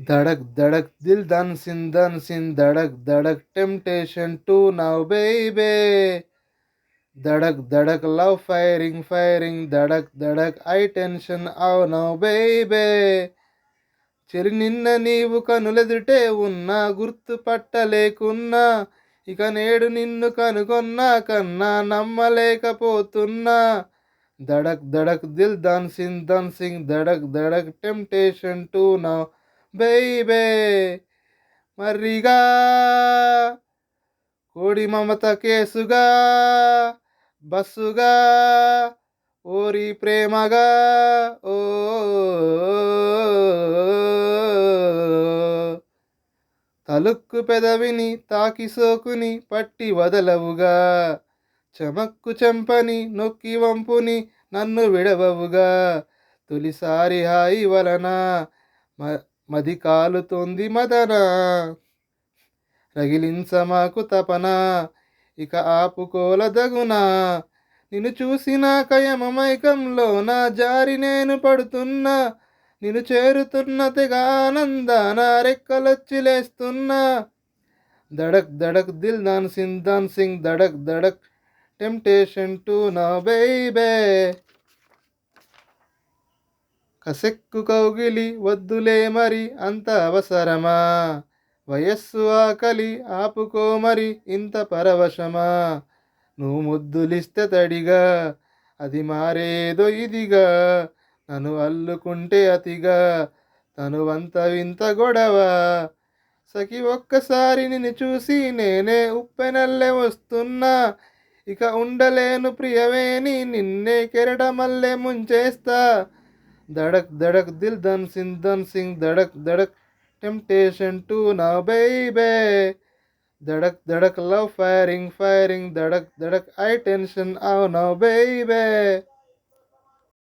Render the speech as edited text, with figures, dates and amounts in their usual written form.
धड़क धड़क दिल dancing धड़क धड़क temptation to now baby धड़क धड़क love firing धड़क धड़क I tension oh now baby చెలి నిన్న నీవు కనులెదుటే ఉన్నా గుర్తు పట్టలేకున్నా ఇక నేడు నిన్ను కనుగొన్నా కన్నా నమ్మలేకపోతున్నా धड़क धड़क दिल dancing धड़क धड़क temptation to now baby మర్రిగా కోడి మమత కేసుగా బస్సుగా ఓరి ప్రేమగా ఓ తలుక్కు పెదవిని తాకి సోకుని పట్టి వదలవుగా చమక్కు చెంపని నొక్కి వంపుని నన్ను విడవవుగా తొలిసారి హాయి వలన మది కాలుతోంది మదన రగిలించమాకు తపన ఇక ఆపుకోలదగునా నిన్ను చూసినాక యమమైకంలో నా జారి నేను పడుతున్నా నిన్ను చేరుతున్న తెగ ఆనందాన రెక్కలొచ్చి లేస్తున్నా धड़क धड़क दिल dancing धड़क धड़क temptation to now baby కసెక్కు కౌగిలి వద్దులే మరి అంత అవసరమా వయస్సు ఆకలి ఆపుకో మరి ఇంత పరవశమా నువ్వు ముద్దులిస్తే తడిగా అది మారేదో ఇదిగా నన్ను అల్లుకుంటే అతిగా తనువంత వింత గొడవ సఖి ఒక్కసారి నిన్ను చూసి నేనే ఉప్పెనల్లే వస్తున్నా ఇక ఉండలేను ప్రియవేణి నిన్నే కెరటమల్లే ముంచేస్తా धड़क धड़क दिल dancing धड़क धड़क temptation to now baby धड़क धड़क love firing धड़क धड़क I tension oh now baby